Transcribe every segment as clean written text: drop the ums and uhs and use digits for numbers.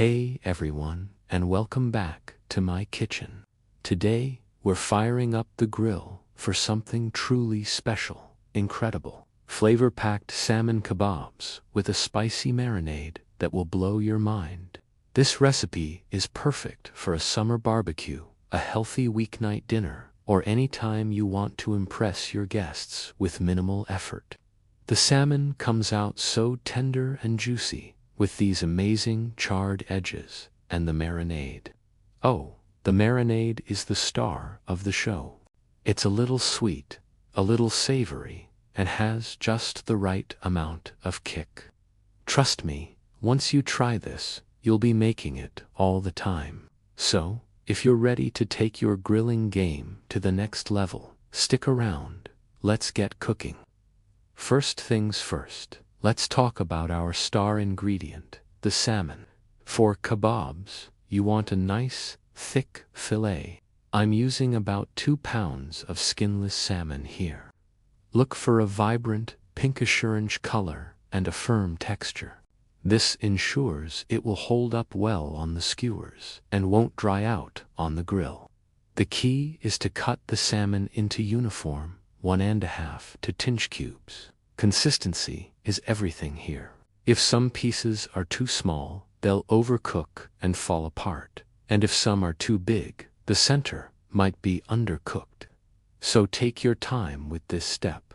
Hey everyone, and welcome back to my kitchen. Today, we're firing up the grill for something truly special, incredible. Flavor-packed salmon kebabs with a spicy marinade that will blow your mind. This recipe is perfect for a summer barbecue, a healthy weeknight dinner, or any time you want to impress your guests with minimal effort. The salmon comes out so tender and juicy, with these amazing charred edges, and the marinade. Oh, the marinade is the star of the show. It's a little sweet, a little savory, and has just the right amount of kick. Trust me, once you try this, you'll be making it all the time. So, if you're ready to take your grilling game to the next level, stick around. Let's get cooking. First things first, let's talk about our star ingredient, the salmon. For kebabs, you want a nice, thick fillet. I'm using about 2 pounds of skinless salmon here. Look for a vibrant, pinkish-orange color and a firm texture. This ensures it will hold up well on the skewers and won't dry out on the grill. The key is to cut the salmon into uniform 1.5 to 2 inch cubes. Consistency is everything here. If some pieces are too small, they'll overcook and fall apart. And if some are too big, the center might be undercooked. So take your time with this step.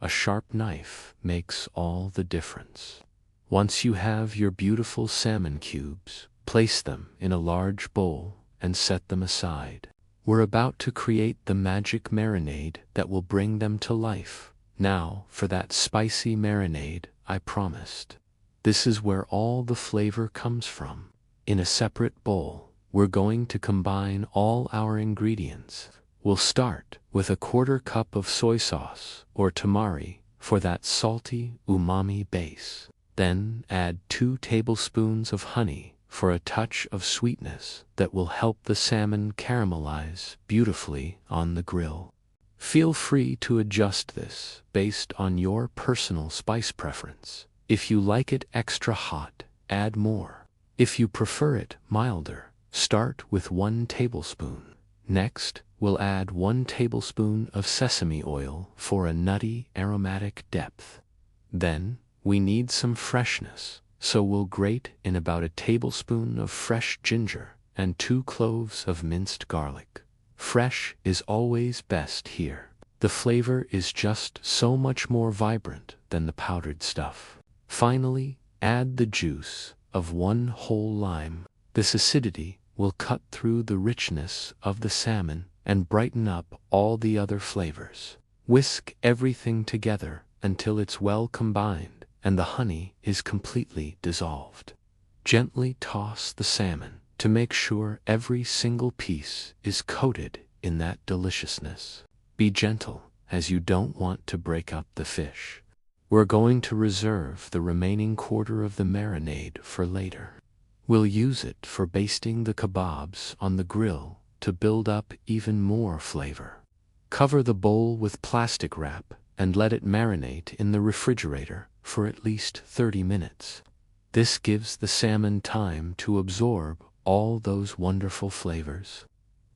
A sharp knife makes all the difference. Once you have your beautiful salmon cubes, place them in a large bowl and set them aside. We're about to create the magic marinade that will bring them to life. Now, for that spicy marinade I promised. This is where all the flavor comes from. In a separate bowl, we're going to combine all our ingredients. We'll start with a 1/4 cup of soy sauce or tamari for that salty, umami base. Then add 2 tablespoons of honey for a touch of sweetness that will help the salmon caramelize beautifully on the grill. Feel free to adjust this based on your personal spice preference. If you like it extra hot, add more. If you prefer it milder, start with 1 tablespoon. Next, we'll add 1 tablespoon of sesame oil for a nutty, aromatic depth. Then, we need some freshness, so we'll grate in about 1 tablespoon of fresh ginger and 2 cloves of minced garlic. Fresh is always best here. The flavor is just so much more vibrant than the powdered stuff. Finally, add the juice of 1 whole lime. This acidity will cut through the richness of the salmon and brighten up all the other flavors. Whisk everything together until it's well combined and the honey is completely dissolved. Gently toss the salmon to make sure every single piece is coated in that deliciousness. Be gentle, as you don't want to break up the fish. We're going to reserve the remaining 1/4 of the marinade for later. We'll use it for basting the kebabs on the grill to build up even more flavor. Cover the bowl with plastic wrap and let it marinate in the refrigerator for at least 30 minutes. This gives the salmon time to absorb all those wonderful flavors.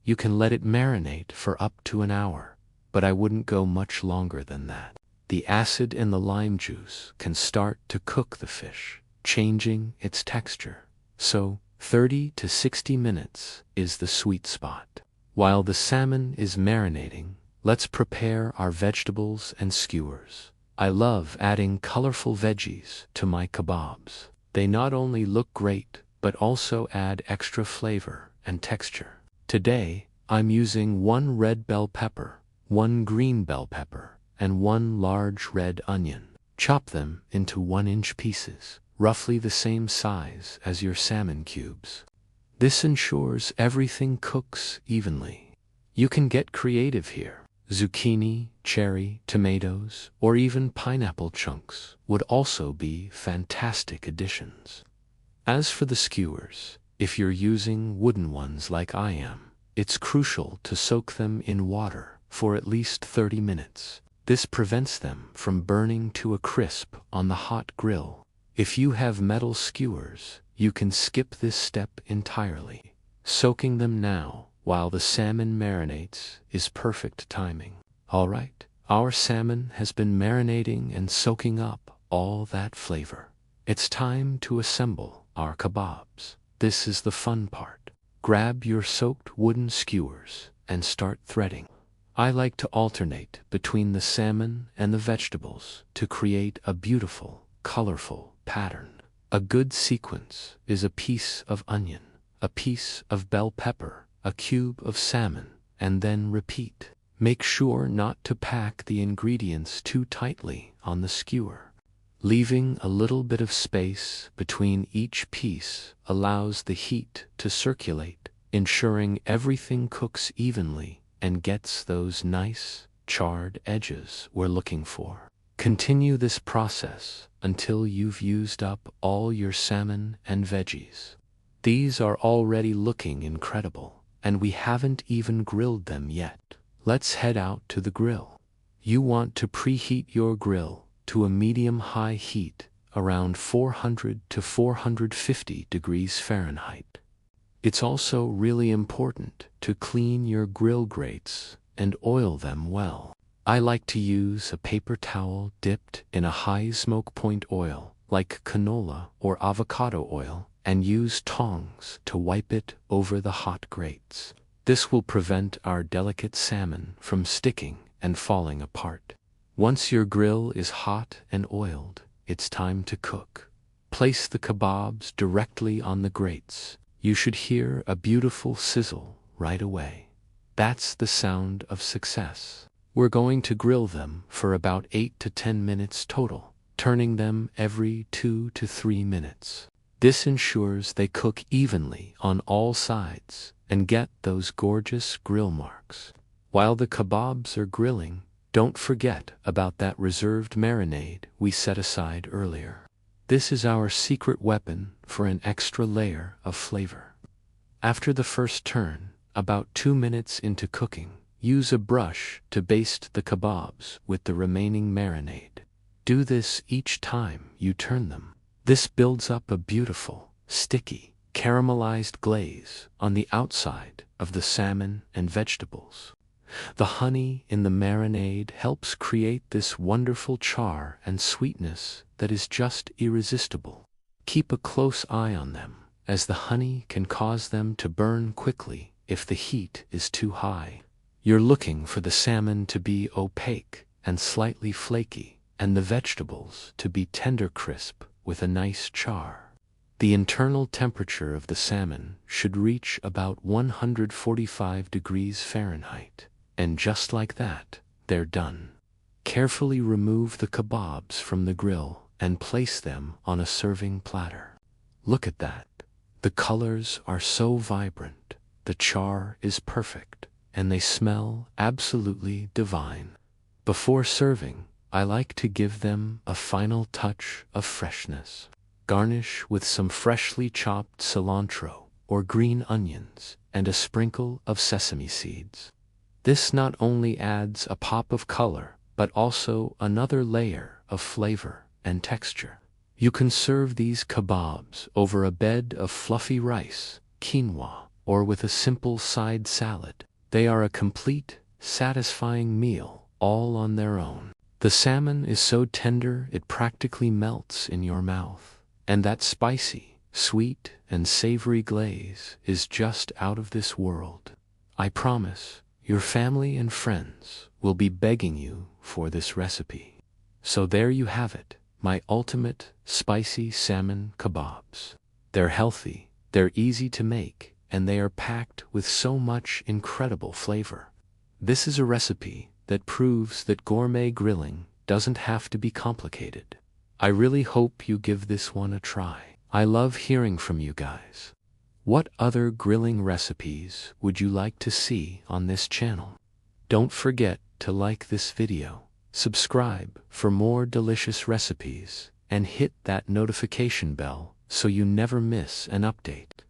You can let it marinate for up to an hour, but I wouldn't go much longer than that. The acid in the lime juice can start to cook the fish, changing its texture. So, 30 to 60 minutes is the sweet spot. While the salmon is marinating, let's prepare our vegetables and skewers. I love adding colorful veggies to my kebabs. They not only look great, but also add extra flavor and texture. Today, I'm using 1 red bell pepper, 1 green bell pepper, and 1 large red onion. Chop them into 1-inch pieces, roughly the same size as your salmon cubes. This ensures everything cooks evenly. You can get creative here. Zucchini, cherry, tomatoes, or even pineapple chunks would also be fantastic additions. As for the skewers, if you're using wooden ones like I am, it's crucial to soak them in water for at least 30 minutes. This prevents them from burning to a crisp on the hot grill. If you have metal skewers, you can skip this step entirely. Soaking them now while the salmon marinates is perfect timing. Alright, our salmon has been marinating and soaking up all that flavor. It's time to assemble our kebabs. This is the fun part. Grab your soaked wooden skewers and start threading. I like to alternate between the salmon and the vegetables to create a beautiful, colorful pattern. A good sequence is a piece of onion, a piece of bell pepper, a cube of salmon, and then repeat. Make sure not to pack the ingredients too tightly on the skewer. Leaving a little bit of space between each piece allows the heat to circulate, ensuring everything cooks evenly and gets those nice, charred edges we're looking for. Continue this process until you've used up all your salmon and veggies. These are already looking incredible, and we haven't even grilled them yet. Let's head out to the grill. You want to preheat your grill to a medium-high heat around 400 to 450 degrees Fahrenheit. It's also really important to clean your grill grates and oil them well. I like to use a paper towel dipped in a high smoke point oil, like canola or avocado oil, and use tongs to wipe it over the hot grates. This will prevent our delicate salmon from sticking and falling apart. Once your grill is hot and oiled, it's time to cook. Place the kebabs directly on the grates. You should hear a beautiful sizzle right away. That's the sound of success. We're going to grill them for about 8 to 10 minutes total, turning them every 2 to 3 minutes. This ensures they cook evenly on all sides and get those gorgeous grill marks. While the kebabs are grilling, don't forget about that reserved marinade we set aside earlier. This is our secret weapon for an extra layer of flavor. After the first turn, about 2 minutes into cooking, use a brush to baste the kebabs with the remaining marinade. Do this each time you turn them. This builds up a beautiful, sticky, caramelized glaze on the outside of the salmon and vegetables. The honey in the marinade helps create this wonderful char and sweetness that is just irresistible. Keep a close eye on them, as the honey can cause them to burn quickly if the heat is too high. You're looking for the salmon to be opaque and slightly flaky, and the vegetables to be tender crisp with a nice char. The internal temperature of the salmon should reach about 145 degrees Fahrenheit. And just like that, they're done. Carefully remove the kebabs from the grill and place them on a serving platter. Look at that. The colors are so vibrant, the char is perfect, and they smell absolutely divine. Before serving, I like to give them a final touch of freshness. Garnish with some freshly chopped cilantro or green onions and a sprinkle of sesame seeds. This not only adds a pop of color, but also another layer of flavor and texture. You can serve these kebabs over a bed of fluffy rice, quinoa, or with a simple side salad. They are a complete, satisfying meal, all on their own. The salmon is so tender it practically melts in your mouth, and that spicy, sweet, and savory glaze is just out of this world. I promise, your family and friends will be begging you for this recipe. So there you have it, my ultimate spicy salmon kebabs. They're healthy, they're easy to make, and they are packed with so much incredible flavor. This is a recipe that proves that gourmet grilling doesn't have to be complicated. I really hope you give this one a try. I love hearing from you guys. What other grilling recipes would you like to see on this channel? Don't forget to like this video, subscribe for more delicious recipes, and hit that notification bell so you never miss an update.